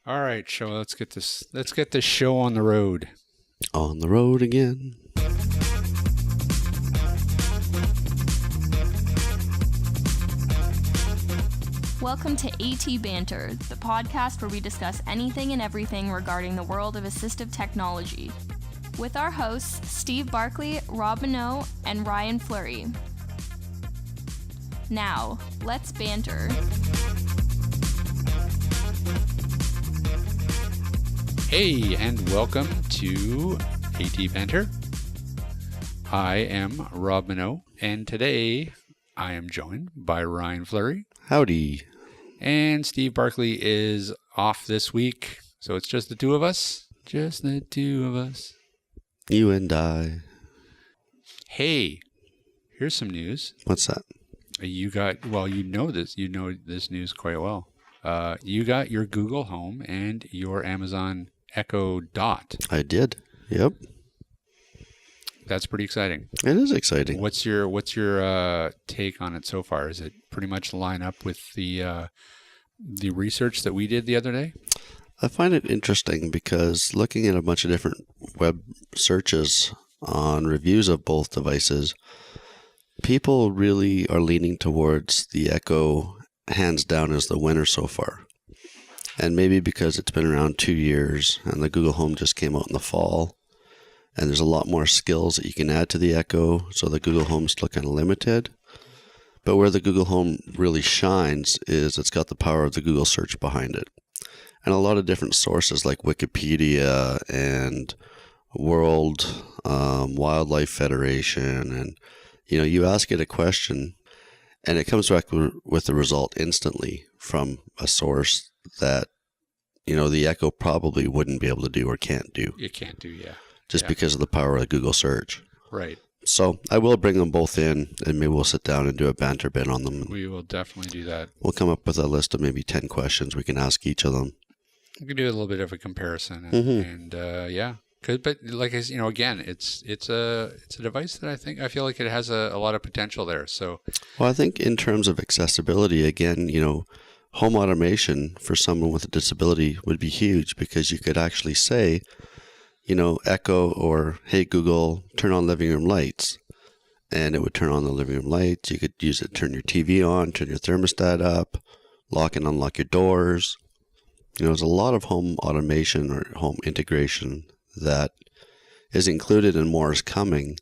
All right, show. Let's get this show on the road. On the road again. Welcome to AT Banter, the podcast where we discuss anything and everything regarding the world of assistive technology. With our hosts, Steve Barkley, Rob Minot, and Ryan Fleury. Now, let's banter. Hey, and welcome to AT Banter. I am Rob Minot, and today I am joined by Ryan Fleury. Howdy. And Steve Barkley is off this week, so it's just the two of us. Just the two of us. You and I. Hey, here's some news. What's that? You know this news quite well. You got your Google Home and your Amazon Echo Dot. I did. Yep. That's pretty exciting. It is exciting. What's your take on it so far? Is it pretty much line up with the research that we did the other day? I find it interesting because looking at a bunch of different web searches on reviews of both devices, people really are leaning towards the Echo hands down as the winner so far. And maybe because it's been around 2 years and the Google Home just came out in the fall, and there's a lot more skills that you can add to the Echo, so the Google Home's still kind of limited. But where the Google Home really shines is it's got the power of the Google search behind it. And a lot of different sources like Wikipedia and World Wildlife Federation. And, you ask it a question and it comes back with the result instantly from a source that, the Echo probably wouldn't be able to do or can't do. It can't do, yeah. Just because of the power of Google search. Right. So I will bring them both in, and maybe we'll sit down and do a banter bit on them. We will definitely do that. We'll come up with a list of maybe 10 questions we can ask each of them. We can do a little bit of a comparison, and yeah. But like again, it's a device that I feel like it has a lot of potential there. So, well, I think in terms of accessibility, again, home automation for someone with a disability would be huge because you could actually say, Echo or, hey, Google, turn on living room lights. And it would turn on the living room lights. You could use it to turn your TV on, turn your thermostat up, lock and unlock your doors. There's a lot of home automation or home integration that is included and more is coming.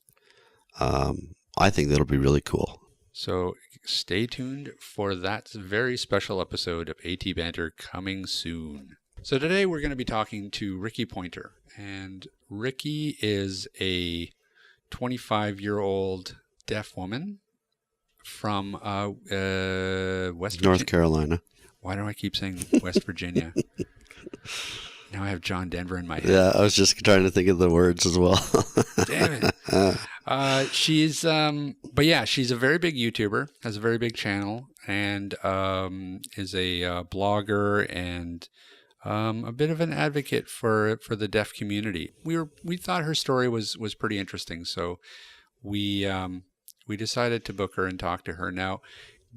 I think that'll be really cool. So stay tuned for that very special episode of AT Banter coming soon. So today we're going to be talking to Rikki Poynter. And Rikki is a 25-year-old deaf woman from West Virginia. North Carolina. Why do I keep saying West Virginia? Now I have John Denver in my head. Yeah, I was just trying to think of the words as well. Damn it. She's a very big YouTuber, has a very big channel, and is a blogger and a bit of an advocate for the deaf community. We thought her story was pretty interesting, so we decided to book her and talk to her. Now,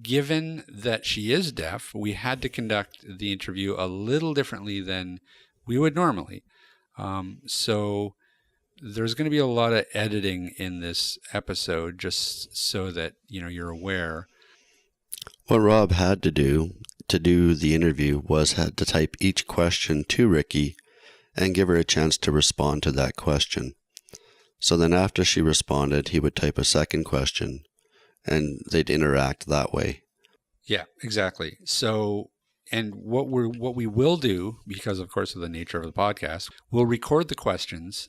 given that she is deaf, we had to conduct the interview a little differently than we would normally. So there's going to be a lot of editing in this episode, just so that you're aware. What Rob had to do the interview had to type each question to Rikki and give her a chance to respond to that question. So then after she responded, he would type a second question and they'd interact that way. Yeah, exactly. So, and what we will do, because of course of the nature of the podcast, we'll record the questions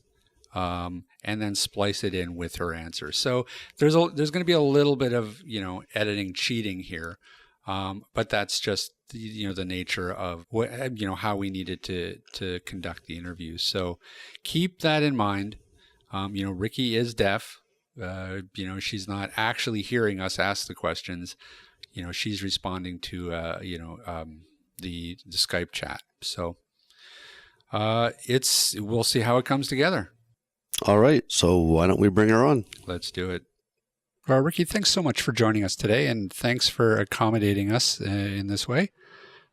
and then splice it in with her answers. So there's going to be a little bit of, editing cheating here. But that's just the nature of what how we needed to conduct the interview. So keep that in mind. Rikki is deaf. She's not actually hearing us ask the questions. She's responding to the Skype chat. So we'll see how it comes together. All right. So why don't we bring her on? Let's do it. Well, Rikki, thanks so much for joining us today, and thanks for accommodating us in this way.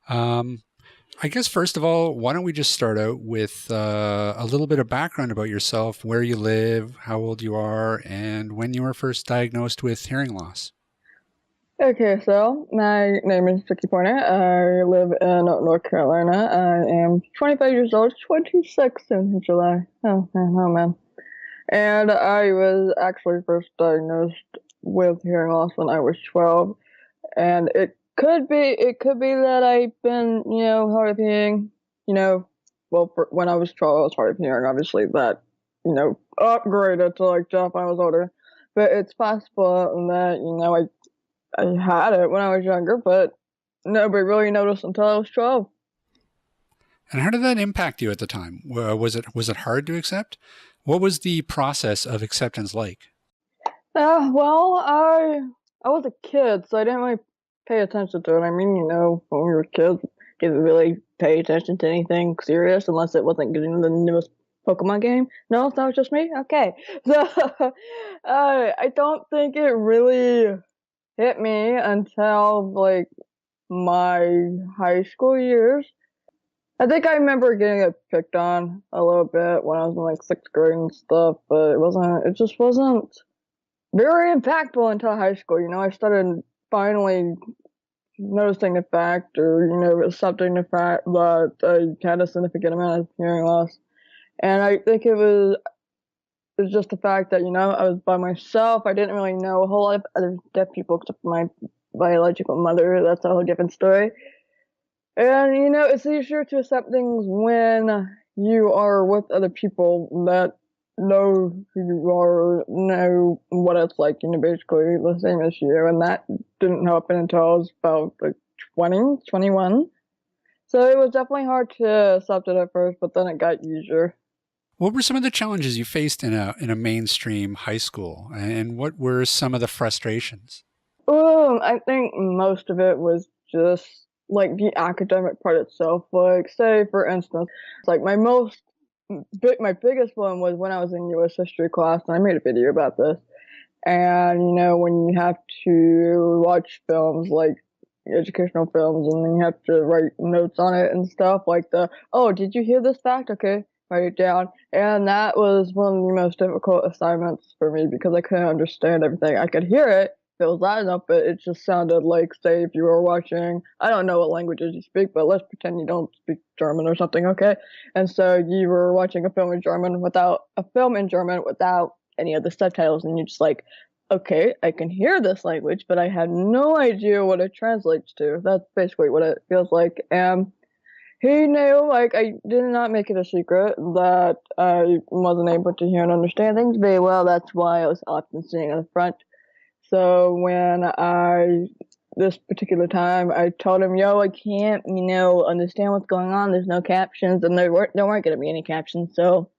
Are I guess first of all, why don't we just start out with a little bit of background about yourself, where you live, how old you are, and when you were first diagnosed with hearing loss. Okay, so my name is Rikki Poynter. I live in North Carolina. I am 25 years old, 26 in July. Oh man. And I was actually first diagnosed with hearing loss when I was 12. And it could be that I've been, hard of hearing, when I was 12, I was hard of hearing. Obviously, that, upgraded to like 12 when I was older. But it's possible that, I had it when I was younger, but nobody really noticed until I was 12. And how did that impact you at the time? Was it hard to accept? What was the process of acceptance like? Well, I was a kid, so I didn't really pay attention to it. I mean, when we were kids, didn't really pay attention to anything serious unless it wasn't getting the newest Pokemon game. No, that was just me? Okay. So, I don't think it really hit me until, like, my high school years. I think I remember getting it picked on a little bit when I was in, like, 6th grade and stuff, but it just wasn't very impactful until high school. I started finally noticing the fact or, accepting the fact that I had a significant amount of hearing loss. And I think it was just the fact that, I was by myself. I didn't really know a whole lot of other deaf people except for my biological mother. That's a whole different story. And, it's easier to accept things when you are with other people that know who you are, know what it's like, basically the same as you. And that didn't happen until I was about like 20, 21. So it was definitely hard to accept it at first, but then it got easier. What were some of the challenges you faced in a mainstream high school, and what were some of the frustrations? I think most of it was just like the academic part itself. Like, say for instance, like my biggest one was when I was in U.S. history class, and I made a video about this. And when you have to watch films like educational films, and then you have to write notes on it and stuff like oh, did you hear this fact? Okay, write it down. And that was one of the most difficult assignments for me because I couldn't understand everything. I could hear it. It was loud enough, but it just sounded like, say, if you were watching, I don't know what languages you speak, but let's pretend you don't speak German or something, okay? And so you were watching a film in German without any of the subtitles, and you're just like, okay, I can hear this language, but I had no idea what it translates to. That's basically what it feels like. And he knew, like, I did not make it a secret that I wasn't able to hear and understand things very well. That's why I was often sitting at the front. So when this particular time, I told him, yo, I can't, understand what's going on. There's no captions, and there weren't going to be any captions. So,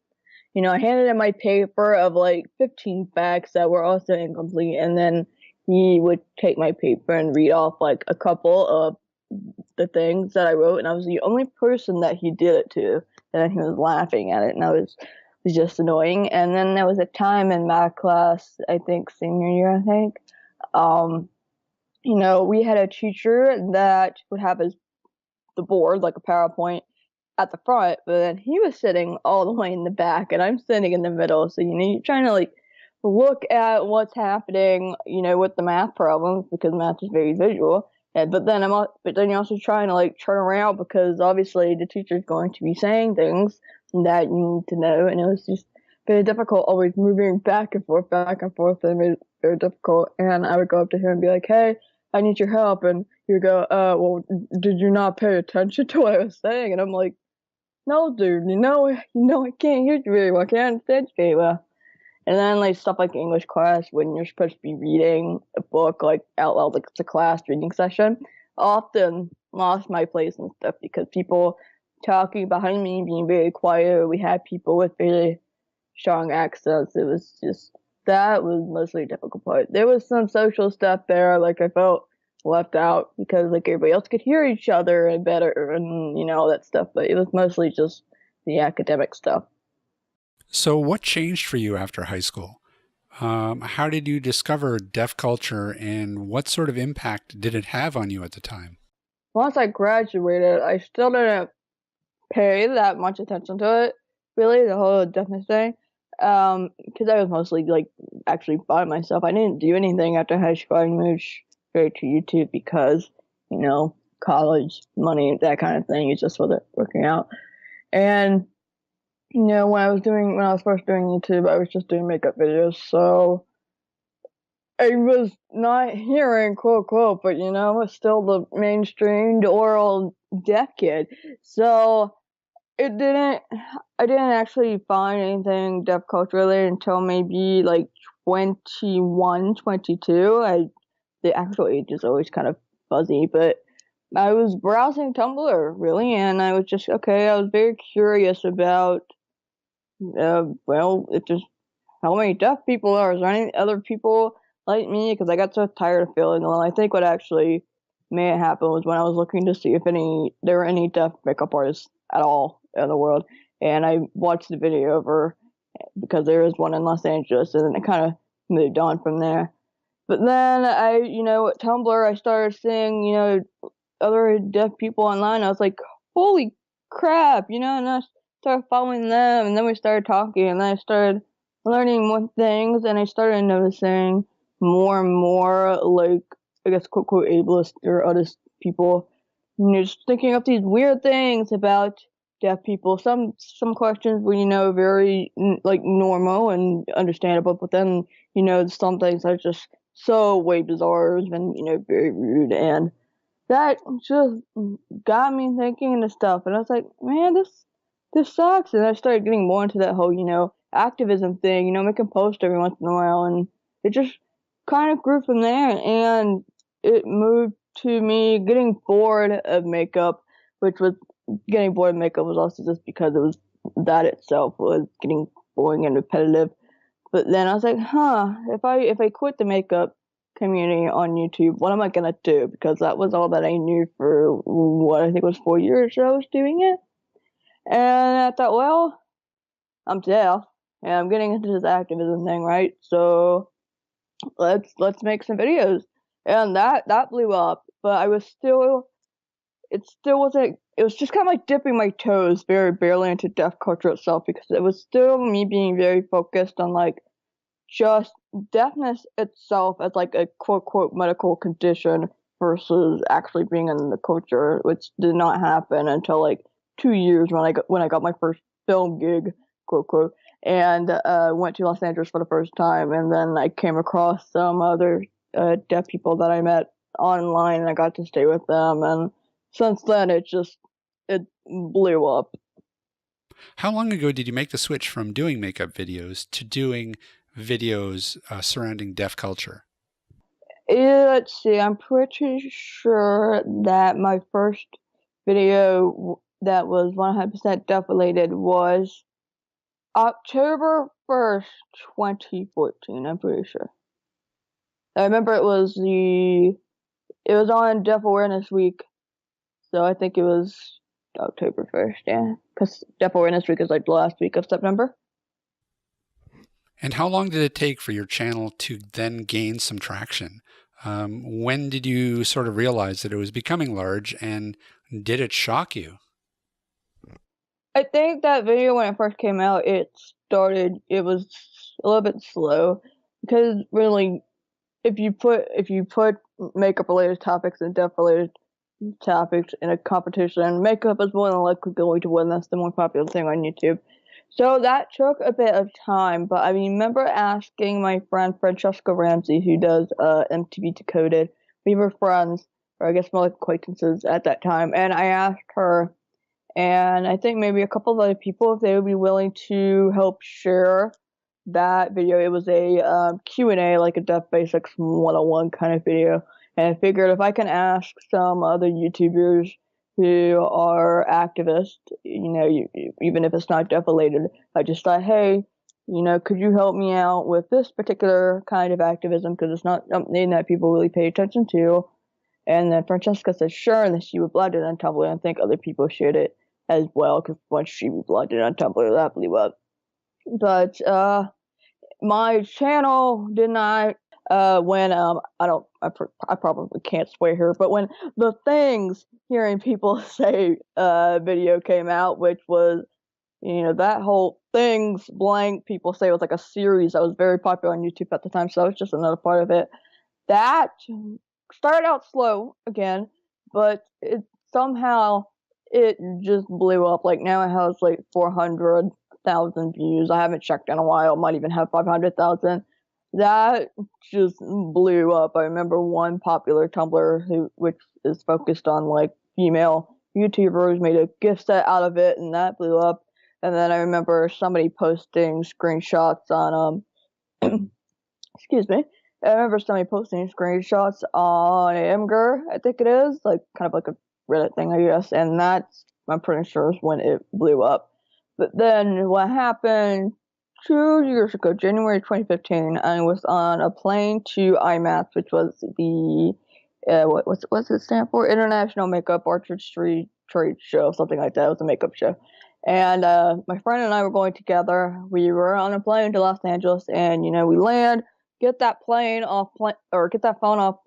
I handed him my paper of like 15 facts that were also incomplete, and then he would take my paper and read off like a couple of the things that I wrote, and I was the only person that he did it to, and he was laughing at it, and it was just annoying. And then there was a time in math class, I think senior year, we had a teacher that would have the board, like a PowerPoint, at the front, but then he was sitting all the way in the back, and I'm sitting in the middle. So, you're trying to like look at what's happening, with the math problems because math is very visual. But then you're also trying to like turn around because obviously the teacher's going to be saying things that you need to know, and it was just very difficult, always moving back and forth, and it made it very difficult. And I would go up to him and be like, "Hey, I need your help," and he would go, "Well, did you not pay attention to what I was saying?" And I'm like, "No, dude, I can't hear you very well. I can't understand you very well." And then like stuff like English class, when you're supposed to be reading a book like out loud, like it's a class reading session, I often lost my place and stuff because people talking behind me, being very quiet, or we had people with very strong accents. It was just, that was mostly the difficult part. There was some social stuff there, like I felt left out because like everybody else could hear each other and better and all that stuff, but it was mostly just the academic stuff. So what changed for you after high school? How did you discover deaf culture, and what sort of impact did it have on you at the time? once I graduated, I still didn't pay that much attention to it, really, the whole deafness thing. Because I was mostly, like, actually by myself. I didn't do anything after high school. I moved straight to YouTube because, college, money, that kind of thing. It just wasn't working out. And, when I was first doing YouTube, I was just doing makeup videos, so I was not hearing, quote, quote, but, was still the mainstreamed oral deaf kid. So I didn't actually find anything deaf culture related until maybe like 21, 22. The actual age is always kind of fuzzy, but I was browsing Tumblr, really, and I was just, I was very curious about, if there's how many deaf people are. Is there any other people like me? Because I got so tired of feeling alone. I think what actually made it happen was when I was looking to see if there were any deaf makeup artists at all in the world, and I watched the video over because there is one in Los Angeles, and then it kind of moved on from there. But then at Tumblr, I started seeing, other deaf people online. I was like, holy crap, and I started following them, and then we started talking, and then I started learning more things, and I started noticing more and more, like, I guess, quote, quote, ableist or autist people, just thinking up these weird things about deaf people. Some questions were, very, like, normal and understandable, but then, some things are just so way bizarre and, very rude, and that just got me thinking into stuff, and I was like, man, this sucks. And I started getting more into that whole, activism thing, making posts every once in a while, and it just kind of grew from there, and it moved to me getting bored of makeup, which was getting bored of makeup was also just because it was that itself was getting boring and repetitive. But then I was like, if I quit the makeup community on YouTube, what am I gonna do? Because that was all that I knew for what I think was 4 years I was doing it. And I thought, well, I'm deaf and I'm getting into this activism thing, right? So let's make some videos. And that blew up, but it was just kind of like dipping my toes very barely into deaf culture itself, because it was still me being very focused on, like, just deafness itself as, like, a quote quote medical condition versus actually being in the culture, which did not happen until like 2 years when I got my first film gig, quote quote, and went to Los Angeles for the first time, and then I came across some other deaf people that I met online, and I got to stay with them, and since then it blew up. How long ago did you make the switch from doing makeup videos to doing videos surrounding deaf culture? Let's see, I'm pretty sure that my first video that was 100% deaf related was October 1st, 2014, I'm pretty sure. I remember it was on Deaf Awareness Week, so I think it was October 1st, yeah, because Deaf Awareness Week is like the last week of September. And how long did it take for your channel to then gain some traction? When did you sort of realize that it was becoming large, and did it shock you? I think that video, when it first came out, it was a little bit slow, because really, if you put makeup related topics and deaf related topics in a competition, makeup is more than likely going to win. That's the more popular thing on YouTube. So that took a bit of time, but I remember asking my friend Francesca Ramsey, who does MTV Decoded. We were friends, or I guess more like acquaintances at that time, and I asked her, and I think maybe a couple of other people, if they would be willing to help share that video. It was a Q&A, like a Deaf Basics 101 kind of video, and I figured if I can ask some other YouTubers who are activists, even if it's not deaf related, I just thought, hey, could you help me out with this particular kind of activism, because it's not something that people really pay attention to. And then Francesca said sure, and then she reblogged it on Tumblr, and I think other people shared it as well, because once she reblogged it on Tumblr, that blew up. But my channel did not when I probably can't swear here, but when the Things Hearing People Say video came out, which was, that whole Things Blank People Say was like a series that was very popular on YouTube at the time, so that was just another part of it. That started out slow again, but it just blew up. Like, now it has like 400,000 views. I haven't checked in a while. It might even have 500,000. That just blew up. I remember one popular Tumblr which is focused on like female YouTubers, made a gift set out of it, and that blew up. And then I remember somebody posting screenshots on excuse me. I remember somebody posting screenshots on Imgur, I think it is, like kind of like a Reddit thing, I guess, and that's, I'm pretty sure, is when it blew up. But then what happened 2 years ago, January 2015, I was on a plane to IMATS, which was the what's it stand for? International Makeup Artistry Trade Show, something like that. It was a makeup show. And my friend and I were going together. We were on a plane to Los Angeles, and we land, get that phone off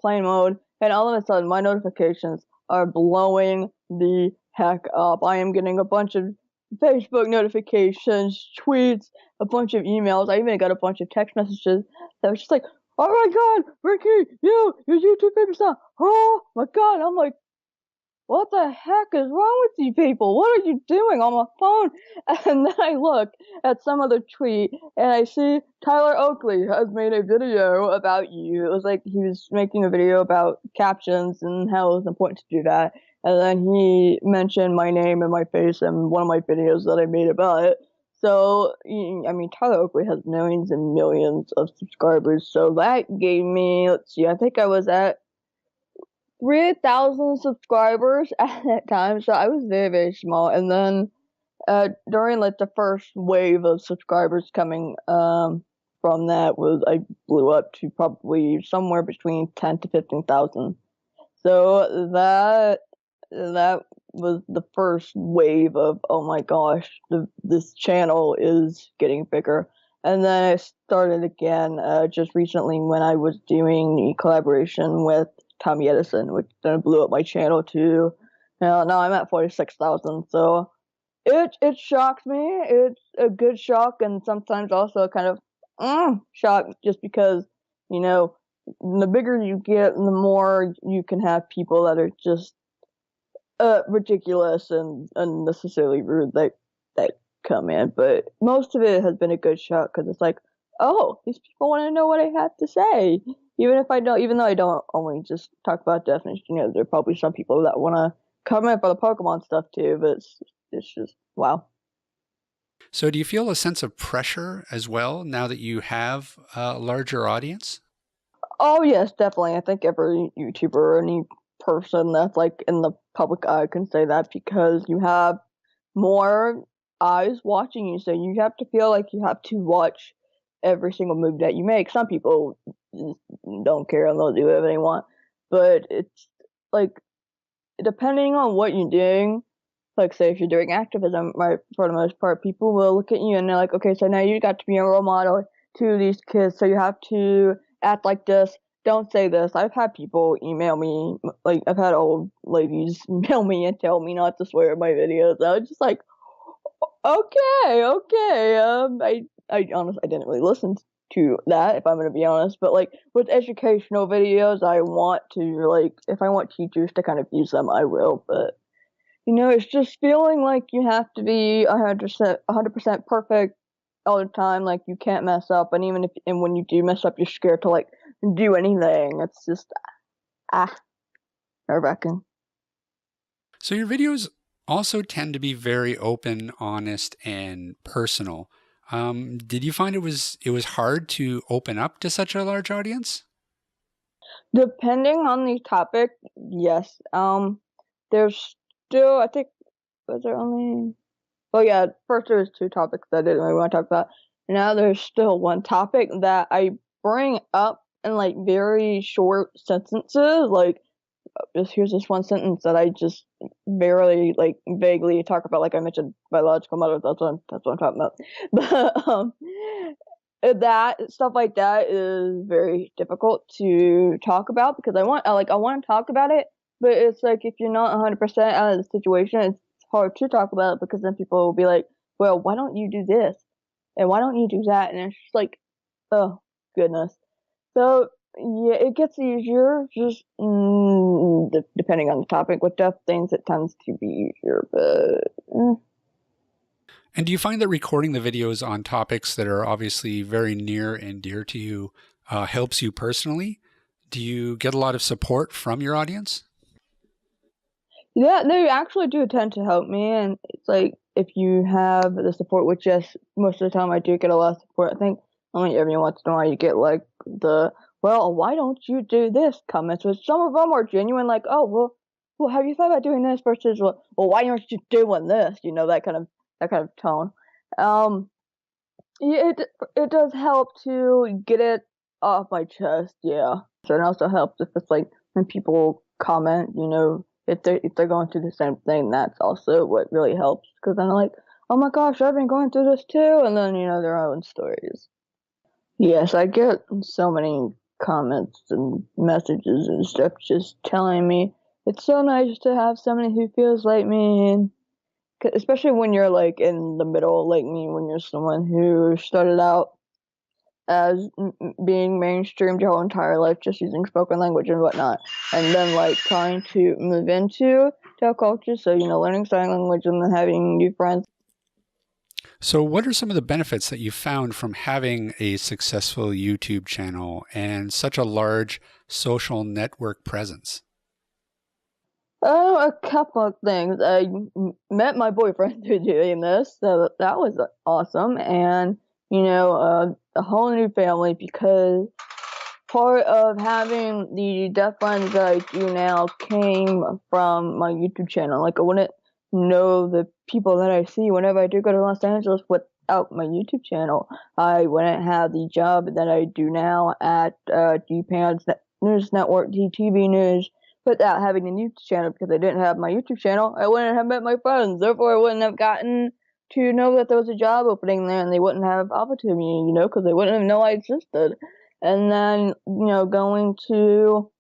plane mode, and all of a sudden my notifications are blowing the heck up. I am getting a bunch of Facebook notifications, tweets, a bunch of emails. I even got a bunch of text messages that was just like, "Oh my God, Rikki, your YouTube famous now! Oh my God!" I'm like, what the heck is wrong with you people? What are you doing on my phone? And then I look at some other tweet and I see Tyler Oakley has made a video about you. It was like he was making a video about captions and how it was important to do that. And then he mentioned my name and my face in one of my videos that I made about it. So, I mean, Tyler Oakley has millions and millions of subscribers. So that gave me, let's see, I think I was at 3,000 subscribers at that time, so I was very, very small. And then during like the first wave of subscribers coming from that, I blew up to probably somewhere between 10 to 15,000. So that was the first wave of, oh my gosh, this channel is getting bigger. And then I started again just recently when I was doing a collaboration with Tommy Edison, which then blew up my channel to, now I'm at 46,000. So it shocks me. It's a good shock, and sometimes also a kind of shock, just because, the bigger you get, the more you can have people that are just ridiculous and unnecessarily rude that come in. But most of it has been a good shock, because it's like, oh, these people want to know what I have to say. Even though I don't only just talk about definition, there are probably some people that want to comment for the Pokemon stuff too, but it's just, wow. So do you feel a sense of pressure as well now that you have a larger audience? Oh yes, definitely. I think every YouTuber or any person that's like in the public eye can say that, because you have more eyes watching you, so you have to feel like you have to watch every single move that you make. Some people just don't care and they'll do whatever they want, but it's like, depending on what you're doing, like say if you're doing activism, right, for the most part, people will look at you and they're like, okay, so now you got to be a role model to these kids, so you have to act like this, don't say this. I've had people email me, like I've had old ladies email me and tell me not to swear in my videos. I was just like, okay. I honestly, I didn't really listen to that, if I'm going to be honest, but like with educational videos, I want to, like, if I want teachers to kind of use them, I will, but it's just feeling like you have to be 100% perfect all the time, like you can't mess up, and and when you do mess up, you're scared to like do anything. It's just nerve-wracking. So your videos also tend to be very open, honest, and personal. Did you find it was hard to open up to such a large audience? Depending on the topic, yes. There's still, I think, was there only? Oh yeah, first there was 2 topics that I didn't really want to talk about. Now there's still one topic that I bring up in like very short sentences, like here's this one sentence that I just barely, like, vaguely talk about, like I mentioned biological mother. That's what I'm talking about. But that stuff like that is very difficult to talk about because I want to talk about it, but it's like if you're not 100% out of the situation, it's hard to talk about it because then people will be like, well, why don't you do this and why don't you do that, and it's just like, oh goodness. So yeah, it gets easier just depending on the topic. With deaf things, it tends to be easier, but. And do you find that recording the videos on topics that are obviously very near and dear to you helps you personally? Do you get a lot of support from your audience? Yeah, they actually do tend to help me, and it's like if you have the support, which yes, most of the time I do get a lot of support. I think only every once in a while you get like the, well, why don't you do this comments, which some of them are genuine, like, oh, well, have you thought about doing this versus, well, why aren't you doing this? You know, that kind of tone. Yeah, it does help to get it off my chest, yeah. So it also helps if it's like when people comment, you know, if they're going through the same thing, that's also what really helps because then they're like, oh my gosh, I've been going through this too, and then you know their own stories. Yes, I get so many comments and messages and stuff just telling me it's so nice to have somebody who feels like me, and especially when you're like in the middle, like me, when you're someone who started out as being mainstreamed your whole entire life, just using spoken language and whatnot, and then like trying to move into deaf culture, so you know, learning sign language and then having new friends. So what are some of the benefits that you found from having a successful YouTube channel and such a large social network presence? Oh, a couple of things. I met my boyfriend through doing this, so that was awesome, and you know, a whole new family because part of having the deaf friends that I do now came from my YouTube channel. Like I wouldn't know the people that I see whenever I do go to Los Angeles without my YouTube channel. I wouldn't have the job that I do now at GPAN's News Network, DTV News, without having a YouTube channel because I didn't have my YouTube channel. I wouldn't have met my friends. Therefore, I wouldn't have gotten to know that there was a job opening there, and they wouldn't have offered to me, you know, because they wouldn't have known I existed. And then, you know, going to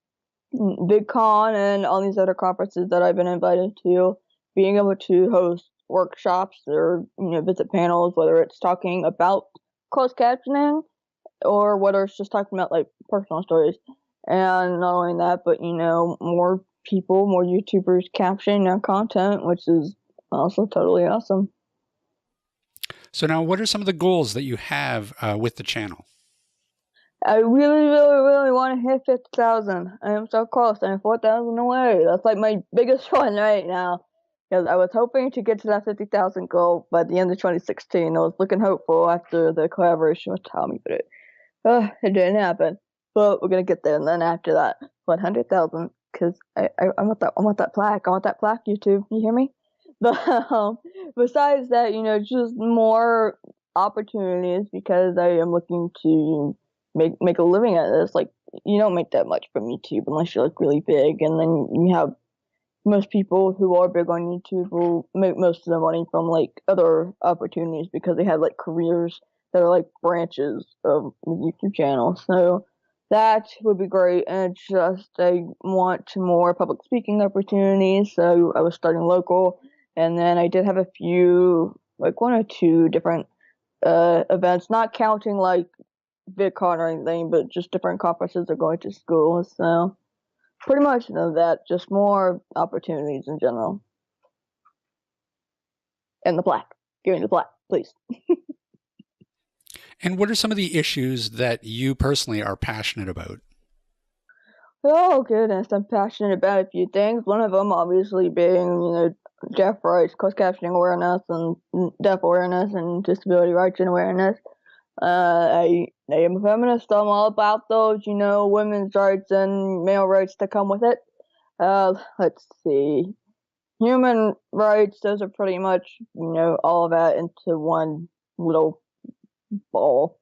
VidCon and all these other conferences that I've been invited to, being able to host workshops or, you know, visit panels, whether it's talking about closed captioning or whether it's just talking about like personal stories. And not only that, but you know, more people, more YouTubers captioning their content, which is also totally awesome. So now what are some of the goals that you have with the channel? I really, really, really want to hit 50,000. I am so close. I'm 4,000 away. That's like my biggest one right now. Because I was hoping to get to that 50,000 goal by the end of 2016. I was looking hopeful after the collaboration with Tommy, but it didn't happen. But we're gonna get there, and then after that, 100,000. Because I want that plaque. I want that plaque. YouTube, you hear me? But besides that, you know, just more opportunities because I am looking to make a living at this. Like you don't make that much from YouTube unless you're like really big, and then you have most people who are big on YouTube will make most of their money from like other opportunities because they have like careers that are like branches of the YouTube channel. So that would be great. And just I want more public speaking opportunities. So I was starting local, and then I did have a few, like one or two different events, not counting like VidCon or anything, but just different conferences are going to school. So pretty much that, just more opportunities in general. And the plaque. Give me the plaque, please. And what are some of the issues that you personally are passionate about? Oh goodness, I'm passionate about a few things. One of them obviously being, you know, deaf rights, closed captioning awareness, and deaf awareness, and disability rights and awareness. I am a feminist. I'm all about those, you know, women's rights and male rights that come with it. Let's see. Human rights, those are pretty much, you know, all of that into one little ball.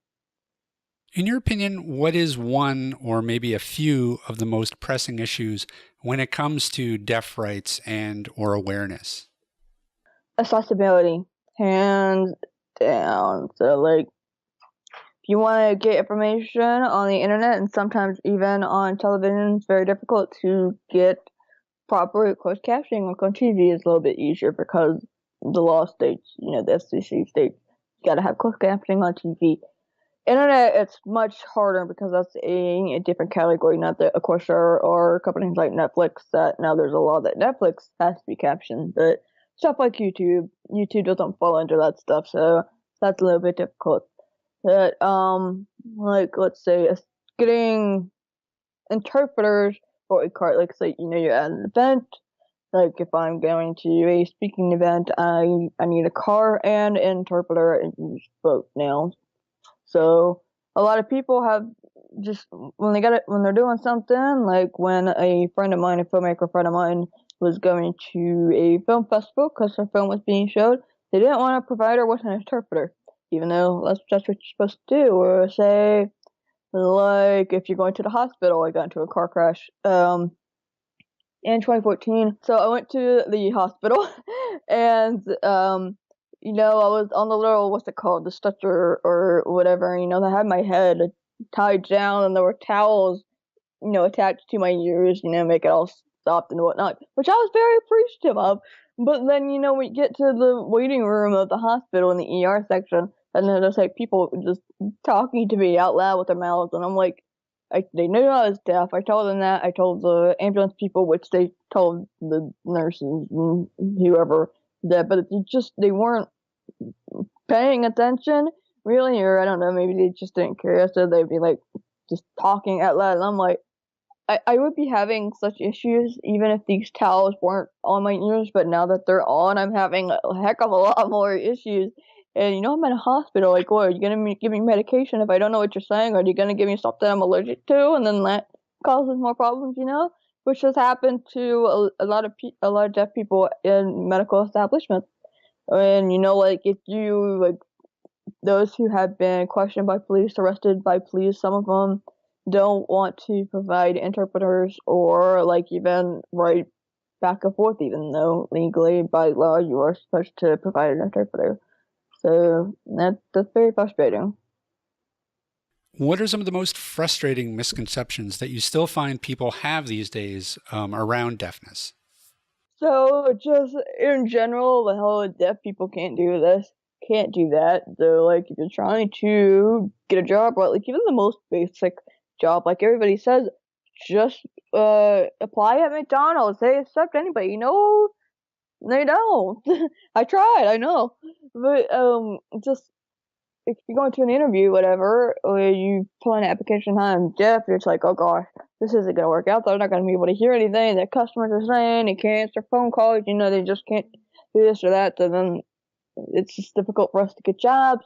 In your opinion, what is one or maybe a few of the most pressing issues when it comes to deaf rights and or awareness? Accessibility, hands down. So, like, if you want to get information on the internet, and sometimes even on television, it's very difficult to get proper closed captioning. Like on TV is a little bit easier because the law states, the FCC states, you got to have closed captioning on TV. Internet, it's much harder because that's a different category. Not that, of course, there are companies like Netflix that now there's a law that Netflix has to be captioned, but stuff like YouTube doesn't fall under that stuff, so that's a little bit difficult. But like let's say getting interpreters for a card, like say you're at an event. Like if I'm going to a speaking event, I need a car and an interpreter and use both now. So a lot of people have just when they're doing something, like when a filmmaker friend of mine was going to a film festival because her film was being showed, they didn't want to provide her with an interpreter, even though that's what you're supposed to do. Or say, like if you're going to the hospital, I got into a car crash in 2014. So I went to the hospital and I was on the little, what's it called, the stretcher or whatever, I had my head tied down and there were towels, attached to my ears, make it all stopped and whatnot, which I was very appreciative of. But then, we get to the waiting room of the hospital in the ER section, and then there's like people just talking to me out loud with their mouths, and I'm like, they knew I was deaf. I told them that. I told the ambulance people, which they told the nurses and whoever that, but they weren't paying attention, really, or I don't know, maybe they just didn't care, so they'd be like just talking out loud, and I'm like, I would be having such issues even if these towels weren't on my ears, but now that they're on, I'm having a heck of a lot more issues. And I'm in a hospital, like, what, are you gonna give me medication if I don't know what you're saying, or are you gonna give me something I'm allergic to, and then that causes more problems, which has happened to a lot of deaf people in medical establishments. And like if you like those who have been questioned by police, arrested by police, some of them don't want to provide interpreters or like even write back and forth, even though legally by law you are supposed to provide an interpreter. So that's very frustrating. What are some of the most frustrating misconceptions that you still find people have these days around deafness? So just in general, the whole deaf people can't do this, can't do that. So like if you're trying to get a job, right, like even the most basic job, like everybody says, just apply at McDonald's. They accept anybody. No, they don't. I tried, I know. But just if you're going to an interview, whatever, or you pull an application, hi, I'm deaf, it's like, oh gosh, this isn't going to work out. They're not going to be able to hear anything. Their customers are saying they can't answer phone calls. They just can't do this or that. So then it's just difficult for us to get jobs.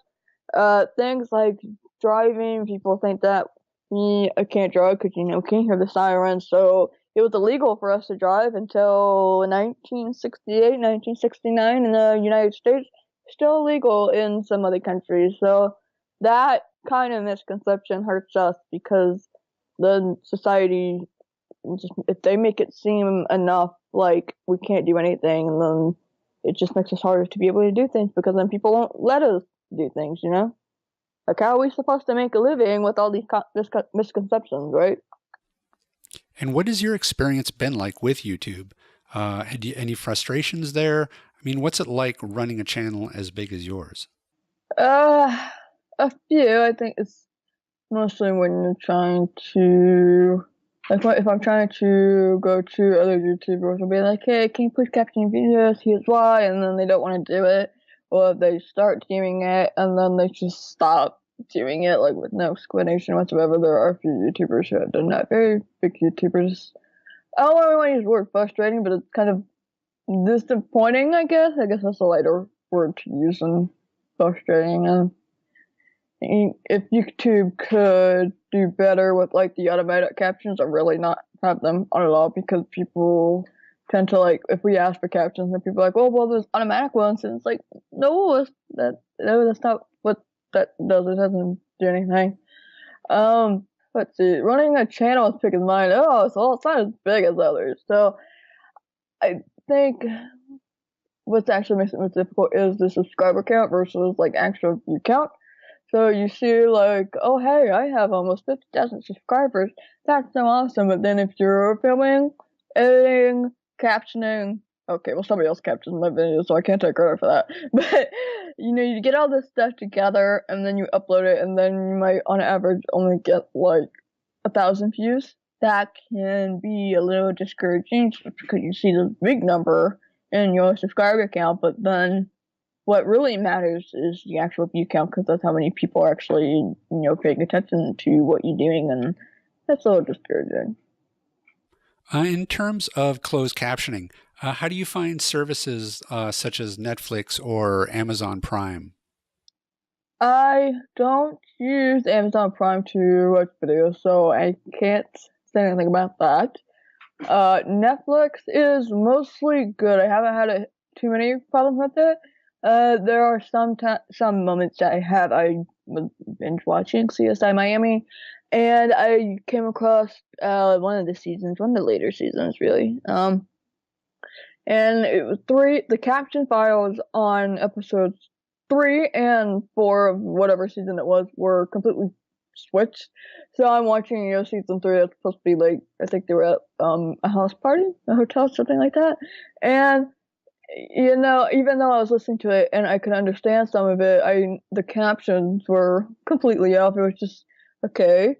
Things like driving, people think that we can't drive because, can't hear the sirens. So it was illegal for us to drive until 1968, 1969 in the United States. Still illegal in some other countries. So that kind of misconception hurts us because the society, if they make it seem enough like we can't do anything, then it just makes us harder to be able to do things because then people won't let us do things, Like, how are we supposed to make a living with all these misconceptions, right? And what has your experience been like with YouTube? Had you any frustrations there? I mean, what's it like running a channel as big as yours? A few. I think it's mostly when you're trying to, like, if I'm trying to go to other YouTubers and be like, hey, can you please caption your videos? Here's why, and then they don't want to do it, or they start doing it and then they just stop doing it, like with no explanation whatsoever. There are a few YouTubers who have done that. Very big YouTubers. I don't really want to use the word frustrating, but it's kind of disappointing, I guess. I guess that's a lighter word to use than frustrating. And if YouTube could do better with like the automatic captions, or really not have them on at all, because people tend to, like, if we ask for captions and people are like, well, there's automatic ones, and it's like, no, that's not what that does. It doesn't do anything. Let's see, running a channel as big as mine, so it's not as big as others. So I think what's actually makes it most difficult is the subscriber count versus like actual view count. So you see, like, oh, hey, I have almost 50,000 subscribers. That's so awesome. But then if you're filming, editing, captioning, okay, well, somebody else captions my video, so I can't take credit for that. But, you get all this stuff together, and then you upload it, and then you might, on average, only get, like, 1,000 views. That can be a little discouraging because you see the big number in your subscriber count, but then what really matters is the actual view count, because that's how many people are actually, paying attention to what you're doing, and that's a little discouraging. In terms of closed captioning, how do you find services such as Netflix or Amazon Prime? I don't use Amazon Prime to watch videos, so I can't say anything about that. Netflix is mostly good. I haven't had too many problems with it. There are some moments that I was binge watching CSI Miami, and I came across one of the later seasons, really. And it was the caption files on episodes 3 and 4 of whatever season it was were completely switched. So I'm watching, season 3. It's supposed to be like, I think they were at a house party, a hotel, something like that. And even though I was listening to it and I could understand some of it, the captions were completely off. It was just, okay,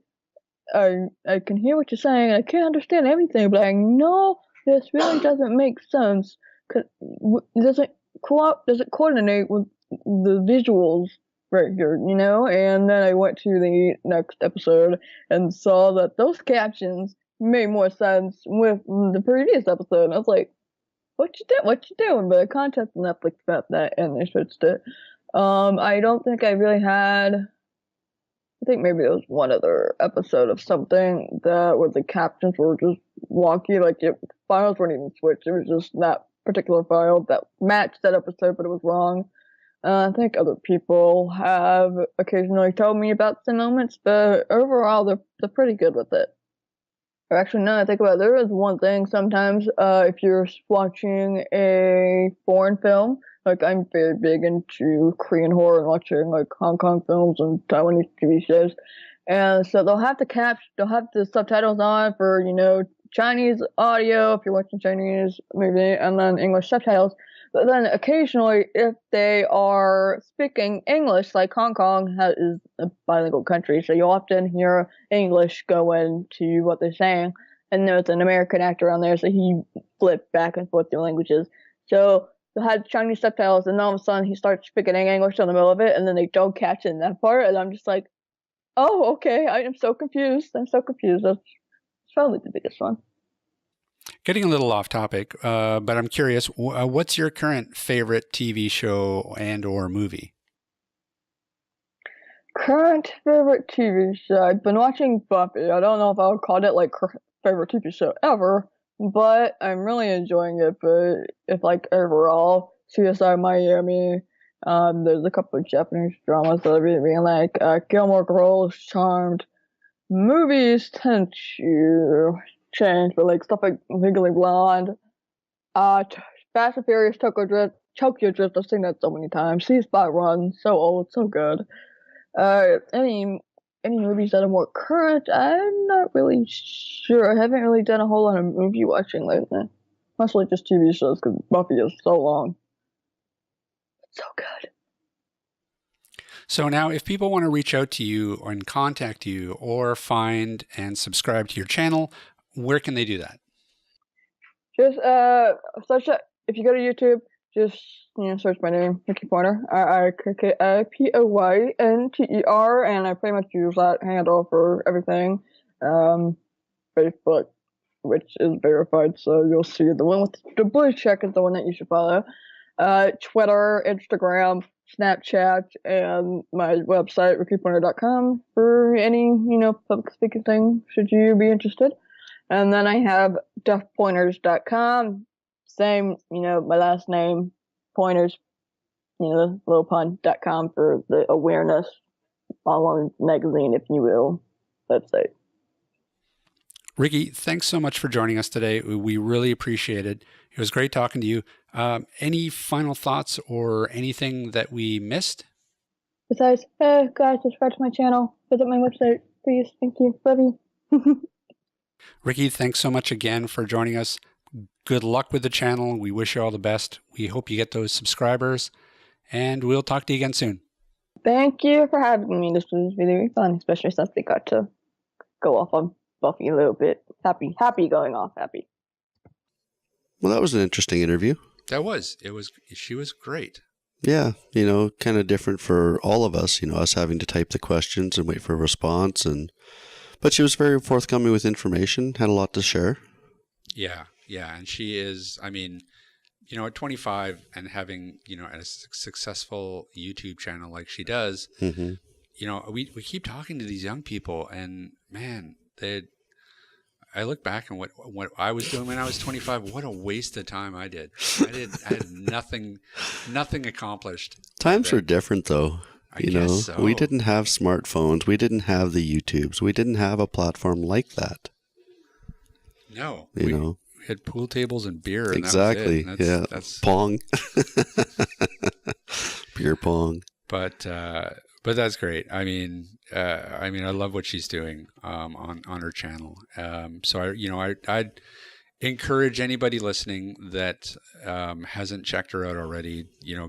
I can hear what you're saying. I can't understand everything, but I know this really doesn't make sense. Does it coordinate with the visuals right here, And then I went to the next episode and saw that those captions made more sense with the previous episode. And I was like, what you doing? But I contacted Netflix about that, and they switched it. I don't think I really had. I think maybe there was one other episode of something where the captions were just wonky, like files weren't even switched. It was just that particular file that matched that episode, but it was wrong. I think other people have occasionally told me about the moments, but overall they're pretty good with it. Or actually, now I think about it, there is one thing sometimes, if you're watching a foreign film, like I'm very big into Korean horror and watching like Hong Kong films and Taiwanese TV shows, and so they'll have the subtitles on for Chinese audio if you're watching Chinese movie, and then English subtitles. But then occasionally, if they are speaking English, like Hong Kong is a bilingual country, so you'll often hear English go into what they're saying, and there's an American actor on there, so he flipped back and forth the languages. So they'll have Chinese subtitles, and all of a sudden he starts speaking English in the middle of it, and then they don't catch it in that part, and I'm just like, oh, okay, I am so confused. That's probably the biggest one. Getting a little off topic, but I'm curious, what's your current favorite TV show and or movie? Current favorite TV show? I've been watching Buffy. I don't know if I would call it like favorite TV show ever, but I'm really enjoying it. But if like overall, CSI Miami, there's a couple of Japanese dramas that I really like. Gilmore Girls, Charmed. Movies tend to change, but like stuff like Legally Blonde, Fast and Furious, Tokyo Drift. I've seen that so many times. C-Spot Run, so old, so good. Any movies that are more current, I'm not really sure. I haven't really done a whole lot of movie watching lately. Mostly just TV shows because Buffy is so long. It's so good. So now if people want to reach out to you and contact you or find and subscribe to your channel, where can they do that? Just if you go to YouTube, just search my name, Rikki Poynter, RIKKIPOYNTER, and I pretty much use that handle for everything. Facebook, which is verified, so you'll see the one with the blue check is the one that you should follow. Twitter, Instagram, Snapchat, and my website, rikkipoynter.com, for any public speaking thing should you be interested. And then I have deafpointers.com, same, my last name, Pointers, the little pun.com for the awareness online magazine, if you will, website. Rikki, thanks so much for joining us today. We really appreciate it. It was great talking to you. Any final thoughts or anything that we missed? Besides, hey guys, subscribe to my channel. Visit my website, please. Thank you. Love you. Rikki, thanks so much again for joining us. Good luck with the channel. We wish you all the best. We hope you get those subscribers, and we'll talk to you again soon. Thank you for having me. This was really fun, especially since they got to go off on Buffy a little bit. Happy going off. Happy. Well, that was an interesting interview. She was great. Yeah, kind of different for all of us, us having to type the questions and wait for a response. But she was very forthcoming with information, had a lot to share. Yeah. And she is, at 25 and having, a successful YouTube channel like she does, we keep talking to these young people, and man, I look back and what I was doing when I was 25, what a waste of time I did. I had nothing accomplished. Times were different though. I guess so. We didn't have smartphones. We didn't have the YouTubes. We didn't have a platform like that. No. We had pool tables and beer. And exactly. That was it. That's Pong. Beer pong. But that's great. I love what she's doing on her channel. So I'd encourage anybody listening that hasn't checked her out already.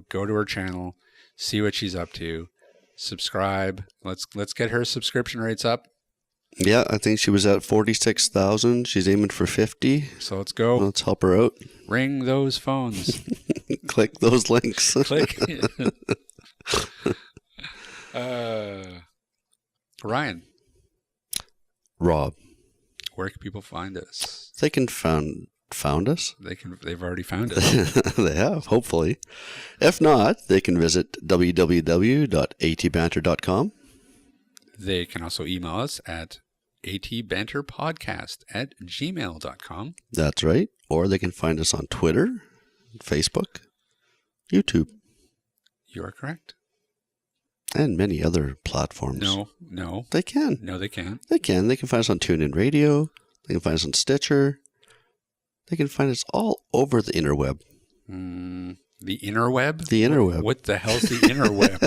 Go to her channel, see what she's up to, subscribe. Let's get her subscription rates up. Yeah, I think she was at 46,000. She's aiming for 50. So let's go. Let's help her out. Ring those phones. Click those links. Click. Ryan. Rob. Where can people find us? They can found us? They've already found us. They have, hopefully. If not, they can visit www.atbanter.com. They can also email us at atbanterpodcast@gmail.com. That's right. Or they can find us on Twitter, Facebook, YouTube. You are correct. And many other platforms. No. They can. No, they can't. They can. They can find us on TuneIn Radio. They can find us on Stitcher. They can find us all over the interweb. The interweb? The interweb. What the hell's the interweb?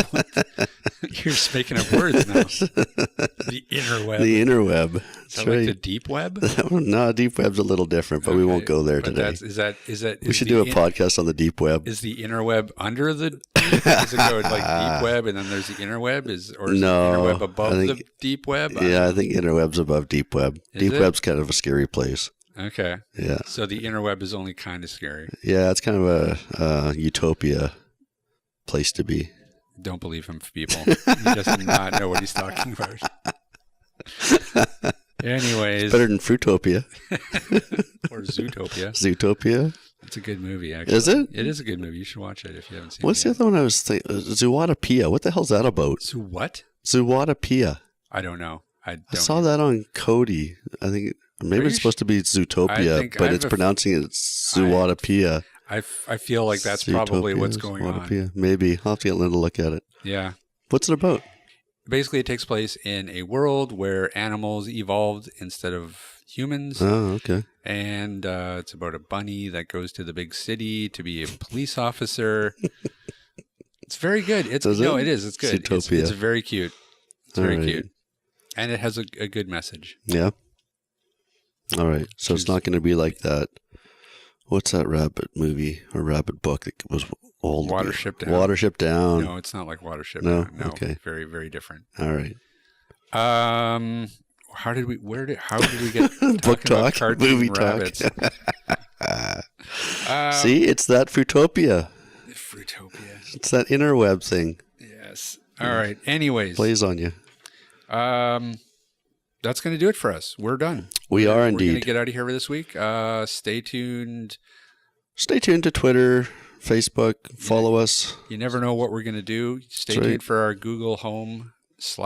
You're just making up words now. The interweb. The interweb. Is that like the deep web? No, deep web's a little different, but we won't go there today. We should do a podcast on the deep web. Is the interweb under the deep? Does it go like deep web and then there's the interweb? Or is the interweb above the deep web? Yeah, I think interweb's above deep web. Deep web's kind of a scary place. Okay. Yeah. So the interweb is only kind of scary. Yeah, it's kind of a utopia place to be. Don't believe him, people. He does not know what he's talking about. Anyways. It's better than Fruitopia. Or Zootopia. Zootopia. It's a good movie, actually. Is it? It is a good movie. You should watch it if you haven't seen it. What's the other one I was thinking? Zootopia. What the hell's that about? What? Zootopia. I don't know. I saw that on Cody. I think maybe it's supposed to be Zootopia, but it's pronouncing it Zootopia. I feel like that's probably what's going on. Maybe. I'll have to get Linda to look at it. Yeah. What's it about? Basically, it takes place in a world where animals evolved instead of humans. Oh, okay. And it's about a bunny that goes to the big city to be a police officer. It's very good. It is. It's good. Zootopia. It's very cute. It's very cute. And it has a good message. Yeah. All right. So it's not going to be like that. What's that rabbit movie or rabbit book that was old? Watership Down. Watership Down. No, it's not like Watership Down. No. Okay. Very, very different. All right. How did we get book talk, movie talk? See, it's that Fruitopia. Fruitopia. It's that interweb thing. Yes. All right. Anyways, plays on you. That's going to do it for us. We're done. We're indeed. We're going to get out of here for this week. Stay tuned. Stay tuned to Twitter, Facebook. Follow us. You never know what we're going to do. Stay tuned for our Google Home /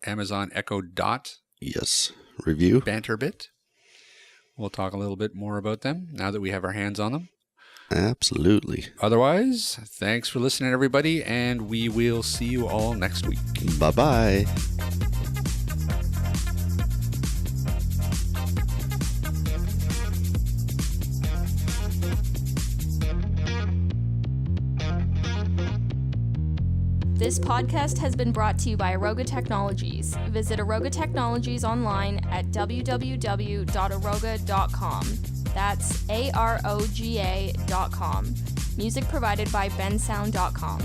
Amazon Echo Dot. Yes. Review. Banter bit. We'll talk a little bit more about them now that we have our hands on them. Absolutely. Otherwise, thanks for listening, everybody, and we will see you all next week. Bye-bye. This podcast has been brought to you by Aroga Technologies. Visit Aroga Technologies online at www.aroga.com. That's AROGA.com. Music provided by bensound.com.